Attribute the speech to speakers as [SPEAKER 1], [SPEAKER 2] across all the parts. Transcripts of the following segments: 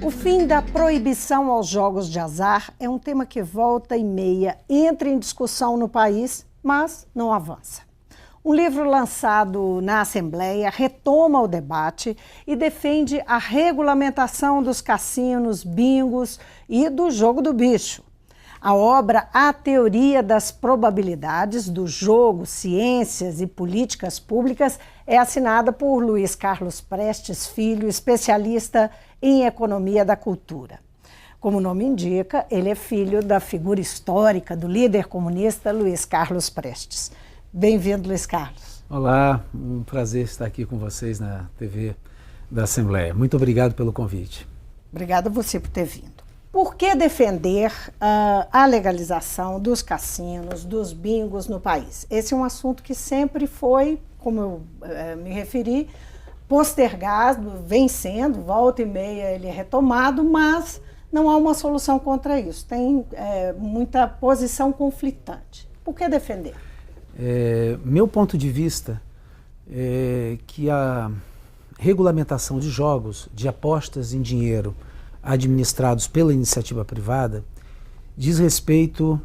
[SPEAKER 1] O fim da proibição aos jogos de azar é um tema que volta e meia entra em discussão no país, mas não avança. Um livro lançado na Assembleia retoma o debate e defende a regulamentação dos cassinos, bingos e do jogo do bicho. A obra A Teoria das Probabilidades do Jogo, Ciências e Políticas Públicas é assinada por Luiz Carlos Prestes Filho, especialista em Economia da Cultura. Como o nome indica, ele é filho da figura histórica do líder comunista Luiz Carlos Prestes. Bem-vindo, Luiz Carlos.
[SPEAKER 2] Olá, um prazer estar aqui com vocês na TV da Assembleia. Muito obrigado pelo convite.
[SPEAKER 1] Obrigada a você por ter vindo. Por que defender a legalização dos cassinos, dos bingos no país? Esse é um assunto que sempre foi, como eu me referi, postergado, vem sendo, volta e meia ele é retomado, mas não há uma solução contra isso. Tem muita posição conflitante. Por que defender?
[SPEAKER 2] Meu ponto de vista é que a regulamentação de jogos, de apostas em dinheiro administrados pela iniciativa privada, diz respeito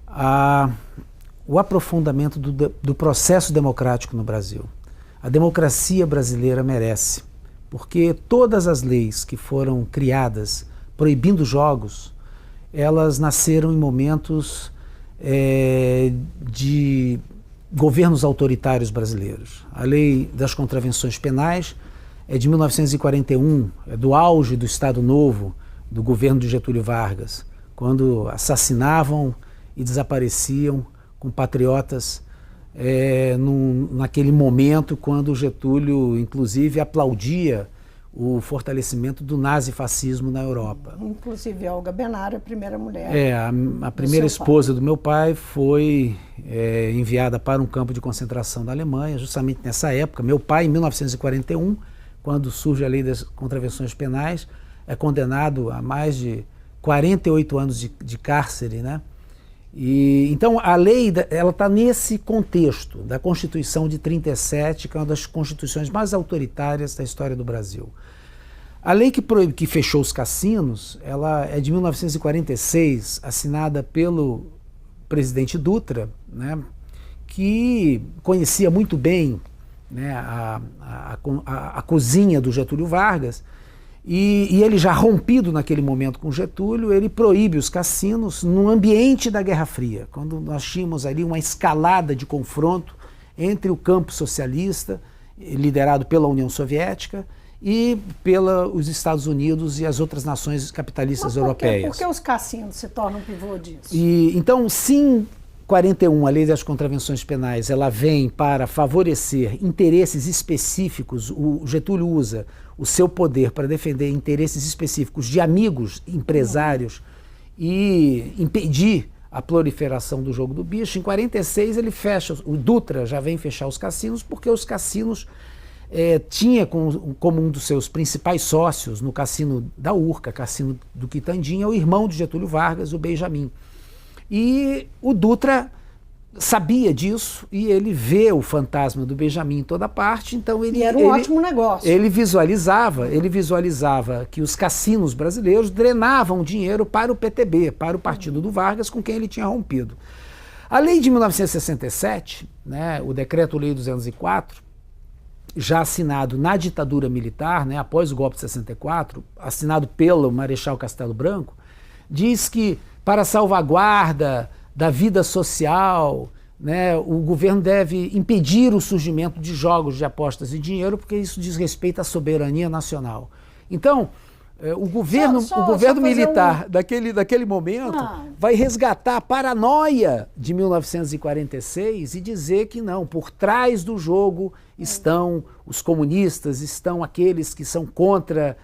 [SPEAKER 2] ao aprofundamento do processo democrático no Brasil. A democracia brasileira merece, porque todas as leis que foram criadas proibindo jogos, elas nasceram em momentos de governos autoritários brasileiros. A lei das contravenções penais é de 1941, é do auge do Estado Novo, do governo de Getúlio Vargas, quando assassinavam e desapareciam compatriotas naquele momento, quando Getúlio, inclusive, aplaudia o fortalecimento do nazifascismo na Europa.
[SPEAKER 1] Inclusive, a Olga Benário, a primeira mulher.
[SPEAKER 2] A primeira esposa do meu pai foi enviada para um campo de concentração da Alemanha, justamente nessa época. Meu pai, em 1941, quando surge a lei das contravenções penais, é condenado a mais de 48 anos de cárcere, né? Então a lei ela está nesse contexto da Constituição de 37, que é uma das constituições mais autoritárias da história do Brasil. A lei que fechou os cassinos, ela é de 1946, assinada pelo presidente Dutra, né, que conhecia muito bem, né, a cozinha do Getúlio Vargas, e ele já rompido naquele momento com Getúlio, ele proíbe os cassinos no ambiente da Guerra Fria, quando nós tínhamos ali uma escalada de confronto entre o campo socialista, liderado pela União Soviética, e pelos Estados Unidos e as outras nações capitalistas europeias.
[SPEAKER 1] Por que os cassinos se tornam um pivô disso?
[SPEAKER 2] Então, sim, 41, a lei das contravenções penais, ela vem para favorecer interesses específicos. O Getúlio usa o seu poder para defender interesses específicos de amigos, empresários, e impedir a proliferação do jogo do bicho. Em 46 ele fecha, o Dutra já vem fechar os cassinos, porque os cassinos tinha como um dos seus principais sócios no cassino da Urca, cassino do Quitandinha, o irmão de Getúlio Vargas, o Benjamin. E o Dutra sabia disso e ele vê o fantasma do Benjamin em toda parte, então ele...
[SPEAKER 1] E era um ótimo negócio.
[SPEAKER 2] Ele visualizava que os cassinos brasileiros drenavam dinheiro para o PTB, para o partido do Vargas, com quem ele tinha rompido. A lei de 1967, né, o Decreto-Lei 204, já assinado na ditadura militar, né, após o golpe de 64, assinado pelo Marechal Castelo Branco, diz que para salvaguarda da vida social, né, o governo deve impedir o surgimento de jogos de apostas e dinheiro, porque isso diz respeito à soberania nacional. Então, o governo militar daquele momento vai resgatar a paranoia de 1946 e dizer que não, por trás do jogo estão os comunistas, estão aqueles que são contra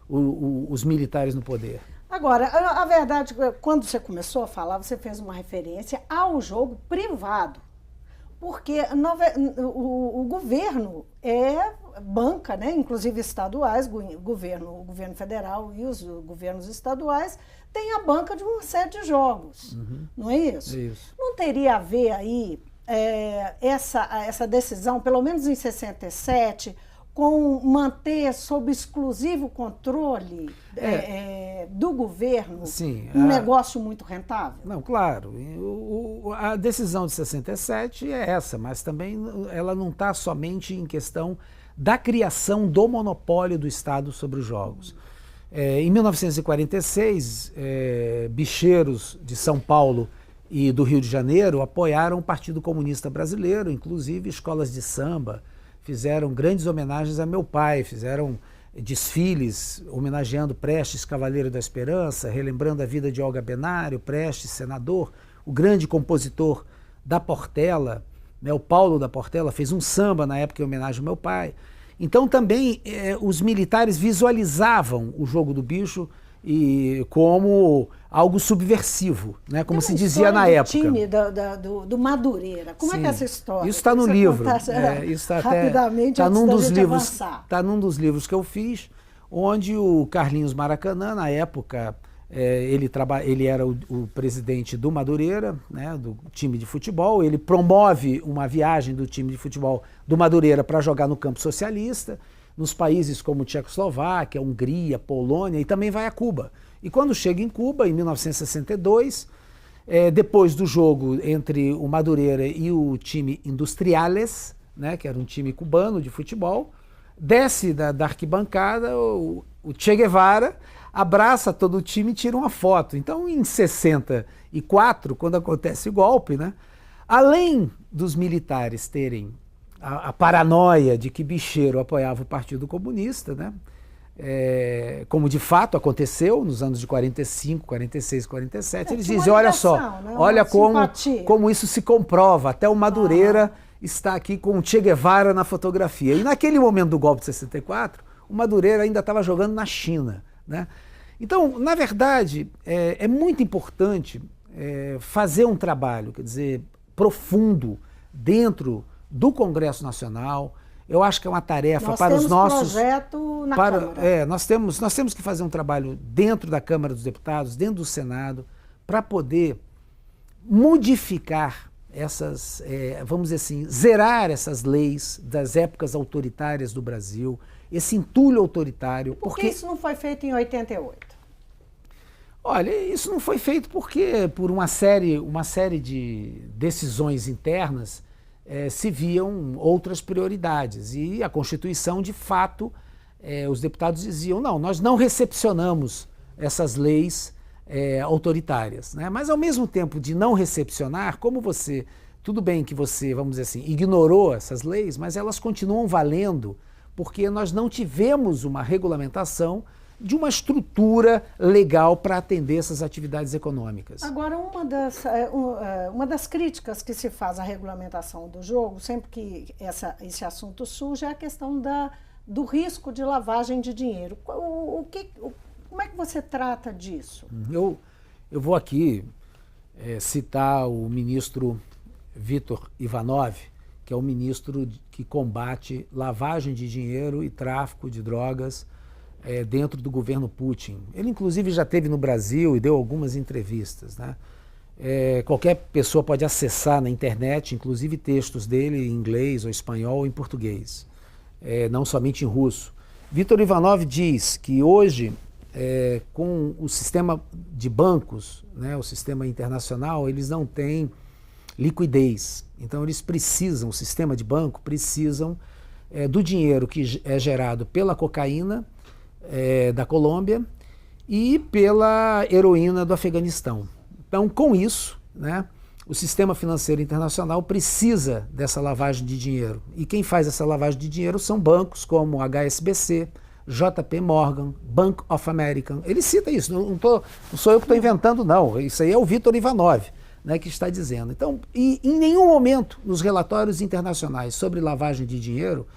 [SPEAKER 2] os militares no poder.
[SPEAKER 1] Agora, a verdade, quando você começou a falar, você fez uma referência ao jogo privado, porque o governo banca, né, inclusive estaduais, o governo federal e os governos estaduais têm a banca de uma série de jogos, não é isso?
[SPEAKER 2] Isso.
[SPEAKER 1] Não teria a ver aí essa decisão, pelo menos em 67, com manter sob exclusivo controle do governo um negócio muito rentável?
[SPEAKER 2] Não, claro. A decisão de 67 é essa, mas também ela não está somente em questão da criação do monopólio do Estado sobre os jogos. Em 1946, bicheiros de São Paulo e do Rio de Janeiro apoiaram o Partido Comunista Brasileiro, inclusive escolas de samba, fizeram grandes homenagens a meu pai, fizeram desfiles homenageando Prestes, Cavaleiro da Esperança, relembrando a vida de Olga Benário, Prestes, senador, o grande compositor da Portela, né, o Paulo da Portela, fez um samba na época em homenagem ao meu pai. Então também os militares visualizavam o jogo do bicho como algo subversivo, né? Como se dizia na época.
[SPEAKER 1] O time do Madureira, como é que é essa história?
[SPEAKER 2] Isso está no livro.
[SPEAKER 1] Isso está rapidamente,
[SPEAKER 2] está num dos livros. Está num dos livros que eu fiz, onde o Carlinhos Maracanã, na época, ele era o presidente do Madureira, né, do time de futebol. Ele promove uma viagem do time de futebol do Madureira para jogar no campo socialista, nos países como Tchecoslováquia, Hungria, Polônia, e também vai a Cuba. E quando chega em Cuba, em 1962, depois do jogo entre o Madureira e o time Industriales, né, que era um time cubano de futebol, desce da arquibancada o Che Guevara, abraça todo o time e tira uma foto. Então, em 64, quando acontece o golpe, né, além dos militares terem a paranoia de que Bicheiro apoiava o Partido Comunista, né? Como de fato aconteceu nos anos de 45, 46, 47, eles dizem, olha só, né? Olha como isso se comprova, até o Madureira está aqui com o Che Guevara na fotografia. E naquele momento do golpe de 64, o Madureira ainda estava jogando na China, né? Então, na verdade, é muito importante fazer um trabalho, quer dizer, profundo dentro do Congresso Nacional. Eu acho que é uma tarefa para os nossos...
[SPEAKER 1] projeto na Câmara.
[SPEAKER 2] Nós temos que fazer um trabalho dentro da Câmara dos Deputados, dentro do Senado, para poder modificar essas, vamos dizer assim, zerar essas leis das épocas autoritárias do Brasil, esse entulho autoritário.
[SPEAKER 1] Por que isso não foi feito em 88?
[SPEAKER 2] Olha, isso não foi feito porque por uma série de decisões internas se viam outras prioridades. E a Constituição, de fato, os deputados diziam, não, nós não recepcionamos essas leis autoritárias, né? Mas ao mesmo tempo de não recepcionar, como você, tudo bem que você, vamos dizer assim, ignorou essas leis, mas elas continuam valendo porque nós não tivemos uma regulamentação de uma estrutura legal para atender essas atividades econômicas.
[SPEAKER 1] Agora, uma das críticas que se faz à regulamentação do jogo, sempre que esse assunto surge, é a questão do risco de lavagem de dinheiro. Como é que você trata disso?
[SPEAKER 2] Eu vou aqui citar o ministro Viktor Ivanov, que é o ministro que combate lavagem de dinheiro e tráfico de drogas dentro do governo Putin. Ele, inclusive, já esteve no Brasil e deu algumas entrevistas, né? Qualquer pessoa pode acessar na internet, inclusive textos dele em inglês ou espanhol ou em português, não somente em russo. Viktor Ivanov diz que hoje, com o sistema de bancos, né, o sistema internacional, eles não têm liquidez. Então eles precisam, o sistema de banco precisam do dinheiro que é gerado pela cocaína da Colômbia e pela heroína do Afeganistão. Então, com isso, né, o sistema financeiro internacional precisa dessa lavagem de dinheiro. E quem faz essa lavagem de dinheiro são bancos como HSBC, JP Morgan, Bank of America. Ele cita isso, não sou eu que estou inventando, não. Isso aí é o Viktor Ivanov, né, que está dizendo. Então, e em nenhum momento nos relatórios internacionais sobre lavagem de dinheiro,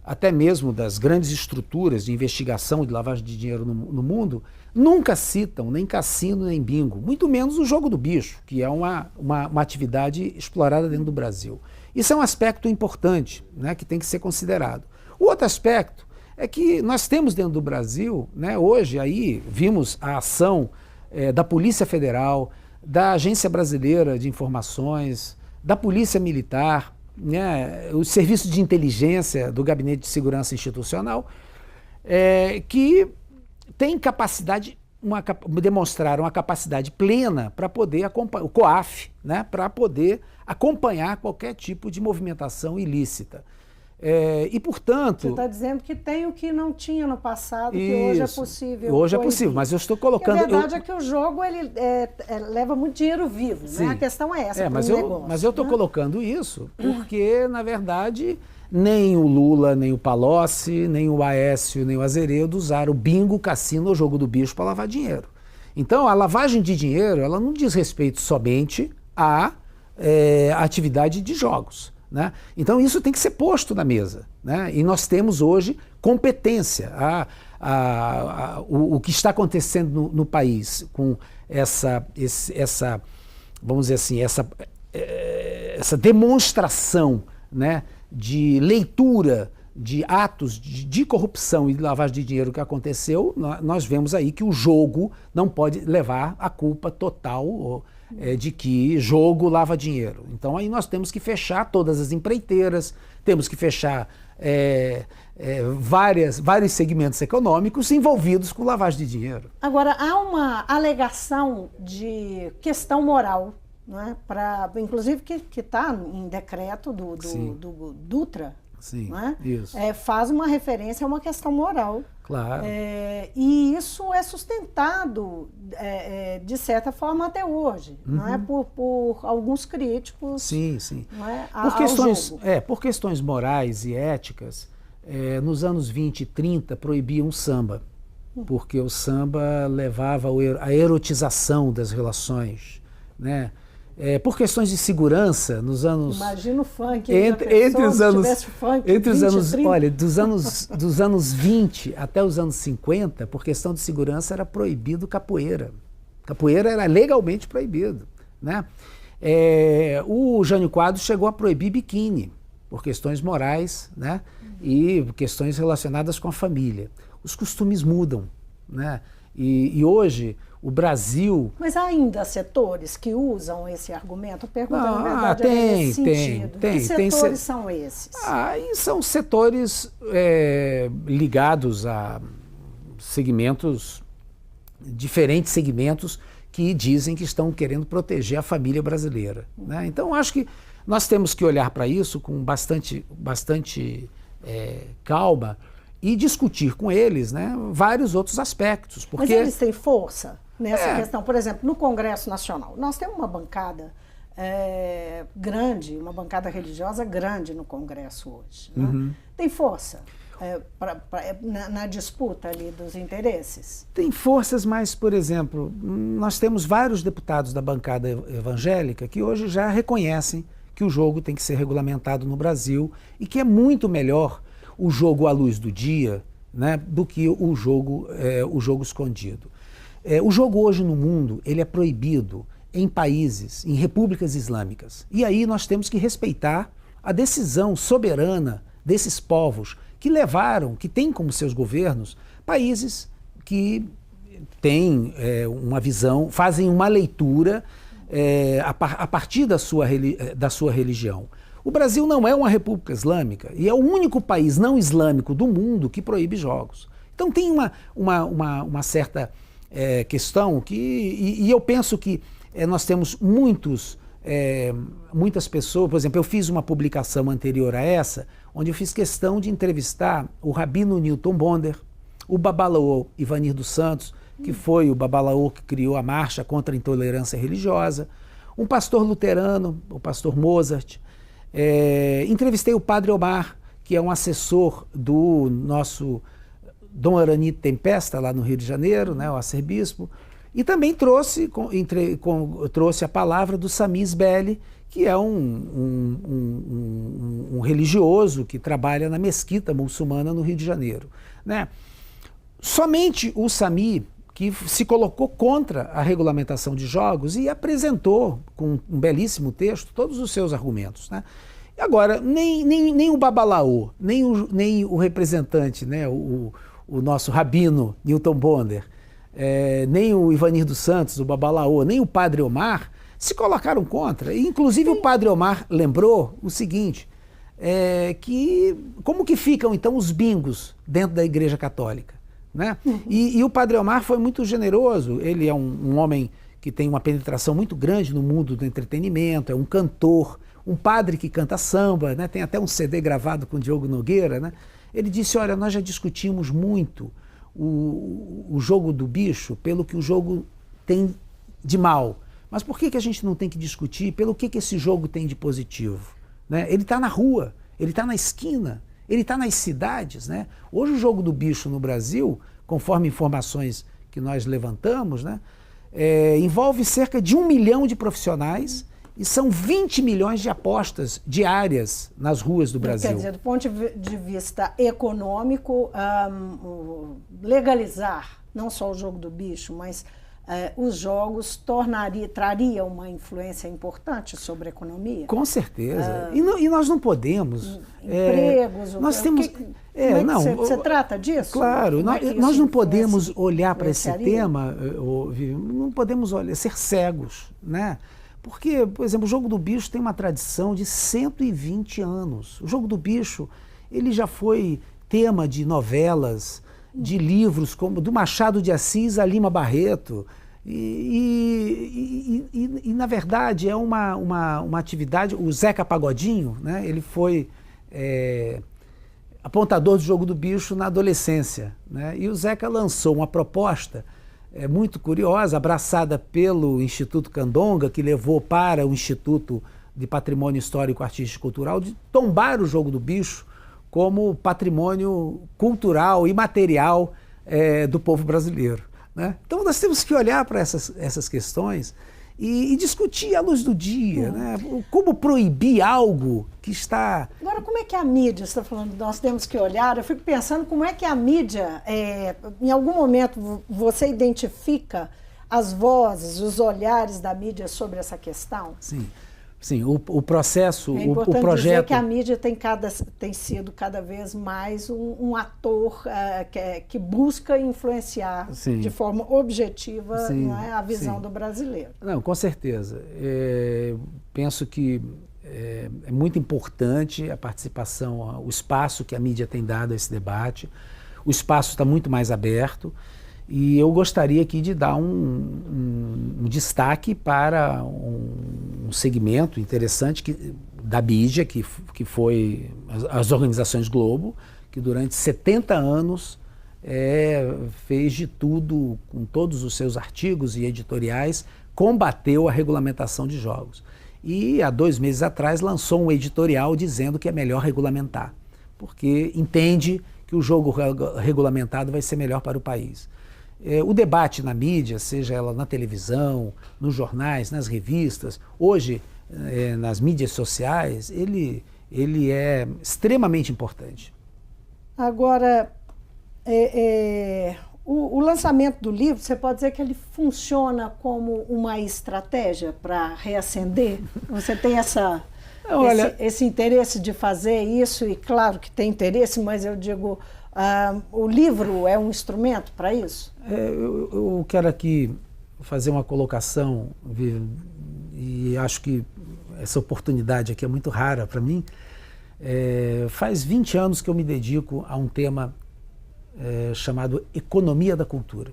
[SPEAKER 2] até mesmo das grandes estruturas de investigação de lavagem de dinheiro no mundo, nunca citam nem cassino nem bingo, muito menos o jogo do bicho, que é uma atividade explorada dentro do Brasil. Isso é um aspecto importante, né, que tem que ser considerado. O outro aspecto é que nós temos dentro do Brasil, né, hoje aí vimos a ação da Polícia Federal, da Agência Brasileira de Informações, da Polícia Militar, né, o serviço de inteligência do Gabinete de Segurança Institucional, que tem capacidade, demonstraram uma capacidade plena para poder acompanhar, o COAF, né, para poder acompanhar qualquer tipo de movimentação ilícita. E, portanto...
[SPEAKER 1] Você está dizendo que tem o que não tinha no passado, que hoje é possível.
[SPEAKER 2] Hoje é possível, mas eu estou colocando...
[SPEAKER 1] Porque a verdade é que o jogo ele, leva muito dinheiro vivo, né? A questão é essa,
[SPEAKER 2] mas eu estou colocando isso porque, na verdade, nem o Lula, nem o Palocci, nem o Aécio, nem o Azeredo usaram o bingo, o cassino, o jogo do bicho para lavar dinheiro. Então, a lavagem de dinheiro, ela não diz respeito somente à atividade de jogos. Né? Então isso tem que ser posto na mesa, né? E nós temos hoje competência. O que está acontecendo no país com essa, vamos dizer assim, essa demonstração, né, de leitura de atos de corrupção e de lavagem de dinheiro que aconteceu, nós vemos aí que o jogo não pode levar a culpa total de que jogo lava dinheiro. Então aí nós temos que fechar todas as empreiteiras, temos que fechar vários segmentos econômicos envolvidos com lavagem de dinheiro.
[SPEAKER 1] Agora, há uma alegação de questão moral, não é? Inclusive que está em decreto do Dutra.
[SPEAKER 2] Sim,
[SPEAKER 1] não é?
[SPEAKER 2] Isso.
[SPEAKER 1] Faz uma referência a uma questão moral.
[SPEAKER 2] Claro.
[SPEAKER 1] E isso é sustentado, de certa forma, até hoje, não é? Por alguns críticos.
[SPEAKER 2] Sim, sim.
[SPEAKER 1] Não é?
[SPEAKER 2] Por questões morais e éticas, nos anos 20 e 30 proibiam o samba, porque o samba levava à erotização das relações, né? Por questões de segurança, nos anos...
[SPEAKER 1] Imagina o funk,
[SPEAKER 2] dos anos 20 até os anos 50, por questão de segurança, era proibido capoeira. Capoeira era legalmente proibido, né? O Jânio Quadros chegou a proibir biquíni, por questões morais, né? E questões relacionadas com a família. Os costumes mudam, né? E hoje... O Brasil...
[SPEAKER 1] Mas há ainda setores que usam esse argumento? Pergunta, na verdade, nesse sentido. Que setores são esses?
[SPEAKER 2] São setores ligados a segmentos, diferentes segmentos que dizem que estão querendo proteger a família brasileira, né? Então, acho que nós temos que olhar para isso com bastante calma e discutir com eles, né, vários outros aspectos. Porque...
[SPEAKER 1] Mas eles têm força nessa questão? Por exemplo, no Congresso Nacional, nós temos uma bancada grande, uma bancada religiosa grande no Congresso hoje. Né? Tem força na disputa ali dos interesses?
[SPEAKER 2] Tem forças, mas, por exemplo, nós temos vários deputados da bancada evangélica que hoje já reconhecem que o jogo tem que ser regulamentado no Brasil e que é muito melhor o jogo à luz do dia, né, do que o jogo escondido. O jogo hoje no mundo, ele é proibido em países, em repúblicas islâmicas. E aí nós temos que respeitar a decisão soberana desses povos que têm como seus governos países que têm uma visão, fazem uma leitura a partir da sua religião. O Brasil não é uma república islâmica e é o único país não islâmico do mundo que proíbe jogos. Então tem uma certa questão e eu penso que nós temos muitas pessoas, por exemplo, eu fiz uma publicação anterior a essa, onde eu fiz questão de entrevistar o rabino Newton Bonder, o babalaô Ivanir dos Santos, que foi o babalaô que criou a marcha contra a intolerância religiosa, um pastor luterano, o pastor Mozart. Entrevistei o padre Omar, que é um assessor do nosso Dom Aranito Tempesta, lá no Rio de Janeiro, né, o arcebispo, e também trouxe a palavra do Sami Isbeli, que é um religioso que trabalha na mesquita muçulmana no Rio de Janeiro, né? Somente o Sami, que se colocou contra a regulamentação de jogos e apresentou, com um belíssimo texto, todos os seus argumentos, né? Agora, nem o babalaô, nem o representante, né, o nosso rabino Newton Bonder, nem o Ivanir dos Santos, o babalaô, nem o padre Omar se colocaram contra. E, inclusive, o padre Omar lembrou o seguinte, que como que ficam, então, os bingos dentro da Igreja Católica, né? E o padre Omar foi muito generoso. Ele é um homem que tem uma penetração muito grande no mundo do entretenimento, é um cantor, um padre que canta samba, né? Tem até um CD gravado com o Diogo Nogueira, né? Ele disse, olha, nós já discutimos muito o jogo do bicho pelo que o jogo tem de mal. Mas por que a gente não tem que discutir pelo que esse jogo tem de positivo? Né? Ele está na rua, ele está na esquina, ele está nas cidades. Né? Hoje o jogo do bicho no Brasil, conforme informações que nós levantamos, né, envolve cerca de 1 milhão de profissionais e são 20 milhões de apostas diárias nas ruas do Brasil.
[SPEAKER 1] Quer dizer, do ponto de vista econômico, legalizar não só o jogo do bicho, mas os jogos traria uma influência importante sobre a economia?
[SPEAKER 2] Com certeza. E nós não podemos...
[SPEAKER 1] Empregos...
[SPEAKER 2] nós temos...
[SPEAKER 1] Você trata disso?
[SPEAKER 2] Claro. Nós não podemos olhar para esse tema, não podemos ser cegos, né? Porque, por exemplo, o jogo do bicho tem uma tradição de 120 anos. O jogo do bicho, ele já foi tema de novelas, de livros como do Machado de Assis a Lima Barreto. E na verdade, é uma atividade... O Zeca Pagodinho, né, ele foi apontador do jogo do bicho na adolescência. Né, e o Zeca lançou uma proposta muito curiosa, abraçada pelo Instituto Candonga, que levou para o Instituto de Patrimônio Histórico, Artístico e Cultural, de tombar o jogo do bicho como patrimônio cultural e material do povo brasileiro. Né? Então nós temos que olhar para essas questões e discutir à luz do dia, né? Como proibir algo que está...
[SPEAKER 1] Agora, como é que a mídia, você está falando, nós temos que olhar, eu fico pensando como é que a mídia, em algum momento você identifica as vozes, os olhares da mídia sobre essa questão?
[SPEAKER 2] Sim, o processo,
[SPEAKER 1] o projeto... dizer que a mídia tem sido cada vez mais um ator que busca influenciar de forma objetiva a visão do brasileiro.
[SPEAKER 2] Não, com certeza. Penso que é muito importante a participação, o espaço que a mídia tem dado a esse debate. O espaço está muito mais aberto. E eu gostaria aqui de dar um destaque para um segmento interessante da mídia, que foi as organizações Globo, que durante 70 anos fez de tudo, com todos os seus artigos e editoriais, combateu a regulamentação de jogos. E há 2 meses atrás lançou um editorial dizendo que é melhor regulamentar, porque entende que o jogo regulamentado vai ser melhor para o país. O debate na mídia, seja ela na televisão, nos jornais, nas revistas, hoje nas mídias sociais, ele é extremamente importante.
[SPEAKER 1] Agora, o lançamento do livro, você pode dizer que ele funciona como uma estratégia para reacender? Você tem esse interesse de fazer isso, e claro que tem interesse, mas eu digo... o livro é um instrumento para isso?
[SPEAKER 2] Eu quero aqui fazer uma colocação, e acho que essa oportunidade aqui é muito rara para mim. Faz 20 anos que eu me dedico a um tema chamado Economia da Cultura.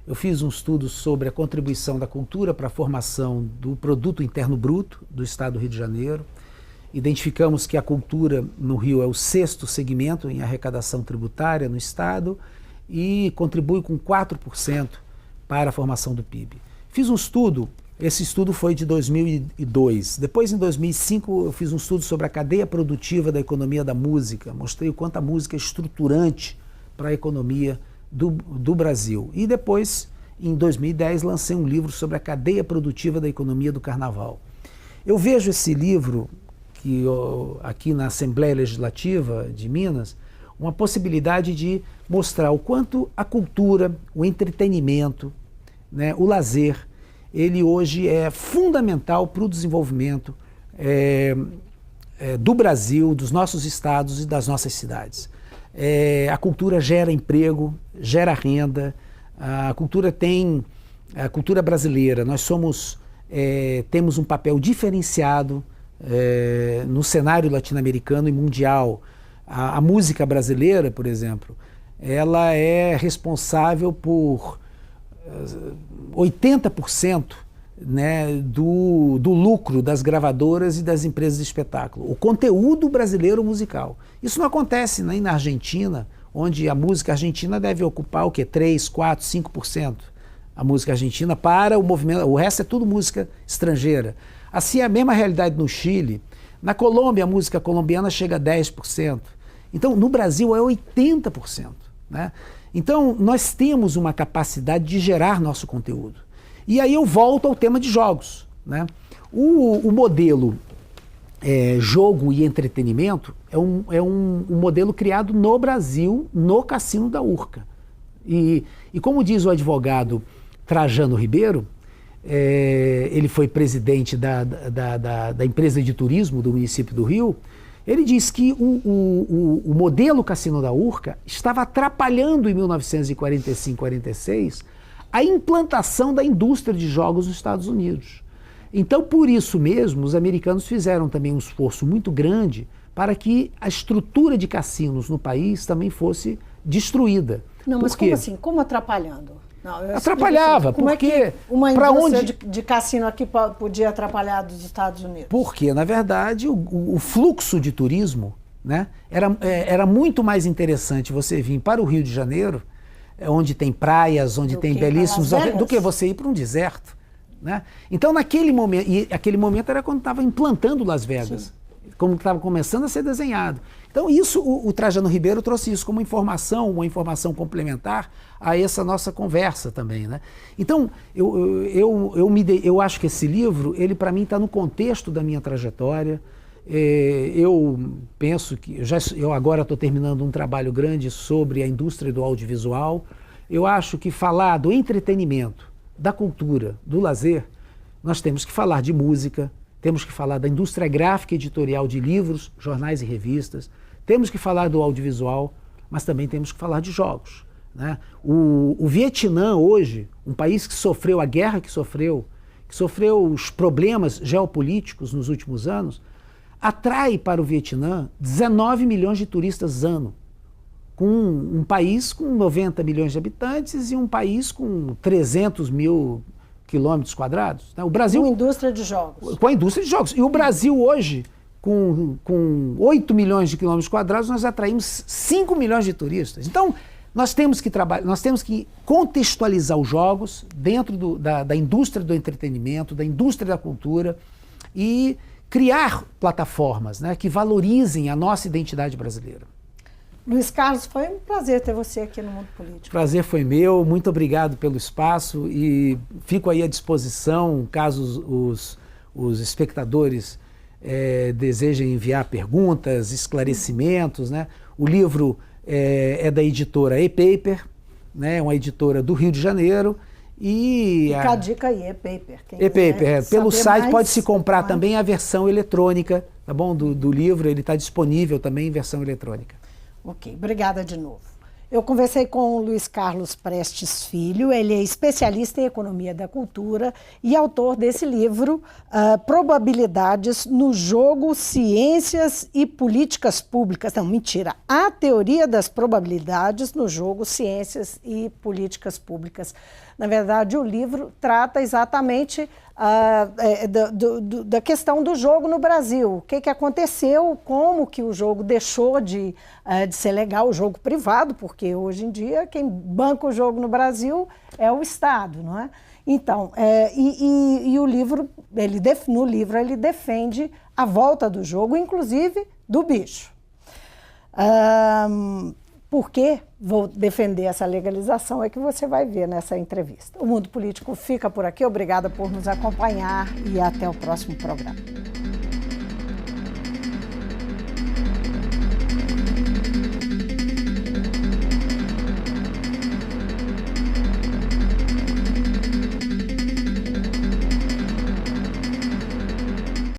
[SPEAKER 2] Eu fiz um estudo sobre a contribuição da cultura para a formação do Produto Interno Bruto do Estado do Rio de Janeiro. Identificamos que a cultura no Rio é o 6º segmento em arrecadação tributária no Estado e contribui com 4% para a formação do PIB. Fiz um estudo, esse estudo foi de 2002. Depois, em 2005, eu fiz um estudo sobre a cadeia produtiva da economia da música. Mostrei o quanto a música é estruturante para a economia do Brasil. E depois, em 2010, lancei um livro sobre a cadeia produtiva da economia do carnaval. Eu vejo esse livro... aqui na Assembleia Legislativa de Minas, uma possibilidade de mostrar o quanto a cultura, o entretenimento, né, o lazer, ele hoje é fundamental para o desenvolvimento do Brasil, dos nossos estados e das nossas cidades. A cultura gera emprego, gera renda, a cultura brasileira, nós somos temos um papel diferenciado no cenário latino-americano e mundial. A música brasileira, por exemplo, ela é responsável por 80%, né, do lucro das gravadoras e das empresas de espetáculo. O conteúdo brasileiro musical. Isso não acontece nem na Argentina, onde a música argentina deve ocupar o quê? 3, 4, 5%. A música argentina para o movimento, o resto é tudo música estrangeira. Assim, a mesma realidade no Chile. Na Colômbia, a música colombiana chega a 10%. Então, no Brasil é 80%. Né? Então, nós temos uma capacidade de gerar nosso conteúdo. E aí eu volto ao tema de jogos. Né? O modelo jogo e entretenimento é um modelo criado no Brasil, no Cassino da Urca. E como diz o advogado Trajano Ribeiro, ele foi presidente da empresa de turismo do município do Rio, ele diz que o modelo Cassino da Urca estava atrapalhando em 1945-46 a implantação da indústria de jogos nos Estados Unidos. Então, por isso mesmo, os americanos fizeram também um esforço muito grande para que a estrutura de cassinos no país também fosse destruída.
[SPEAKER 1] Não, mas como assim? Como atrapalhando? Não,
[SPEAKER 2] atrapalhava,
[SPEAKER 1] como
[SPEAKER 2] porque...
[SPEAKER 1] É que uma indústria de cassino aqui podia atrapalhar dos Estados Unidos?
[SPEAKER 2] Porque, na verdade, o fluxo de turismo, né, era muito mais interessante você vir para o Rio de Janeiro, onde tem praias, onde tem belíssimos... do que você ir para um deserto. Né? Então, naquele momento, e aquele momento era quando estava implantando Las Vegas, sim, como estava começando a ser desenhado. Então, isso, o Trajano Ribeiro trouxe isso como uma informação complementar a essa nossa conversa também. Né? Então, eu acho que esse livro, ele para mim está no contexto da minha trajetória. Eu penso que, eu agora estou terminando um trabalho grande sobre a indústria do audiovisual. Eu acho que falar do entretenimento, da cultura, do lazer, nós temos que falar de música, temos que falar da indústria gráfica e editorial de livros, jornais e revistas, temos que falar do audiovisual, mas também temos que falar de jogos. Né? O Vietnã hoje, um país que sofreu a guerra que sofreu os problemas geopolíticos nos últimos anos, atrai para o Vietnã 19 milhões de turistas ano, com um país com 90 milhões de habitantes e um país com 300 mil quilômetros quadrados. O Brasil,
[SPEAKER 1] com a indústria de jogos.
[SPEAKER 2] Com a indústria de jogos. E o Brasil hoje, com 8 milhões de quilômetros quadrados, nós atraímos 5 milhões de turistas. Então, nós temos que contextualizar os jogos dentro da indústria do entretenimento, da indústria da cultura e criar plataformas, né, que valorizem a nossa identidade brasileira.
[SPEAKER 1] Luiz Carlos, foi um prazer ter você aqui no Mundo Político.
[SPEAKER 2] Prazer foi meu, muito obrigado pelo espaço e fico aí à disposição caso os espectadores desejem enviar perguntas, esclarecimentos. Né? O livro é da editora ePaper, né? Uma editora do Rio de Janeiro.
[SPEAKER 1] Fica a dica aí, ePaper.
[SPEAKER 2] ePaper, pelo site pode-se comprar também a versão eletrônica, tá bom? Do livro, ele está disponível também em versão eletrônica.
[SPEAKER 1] Ok, obrigada de novo. Eu conversei com o Luiz Carlos Prestes Filho, ele é especialista em economia da cultura e autor desse livro, Probabilidades no Jogo, Ciências e Políticas Públicas. Não, mentira, A Teoria das Probabilidades no Jogo, Ciências e Políticas Públicas. Na verdade, o livro trata exatamente da questão do jogo no Brasil. O que aconteceu, como que o jogo deixou de ser legal, o jogo privado, porque hoje em dia quem banca o jogo no Brasil é o Estado, não é? Então, o livro, no livro ele defende a volta do jogo, inclusive do bicho. Por que vou defender essa legalização é que você vai ver nessa entrevista. O Mundo Político fica por aqui. Obrigada por nos acompanhar e até o próximo programa.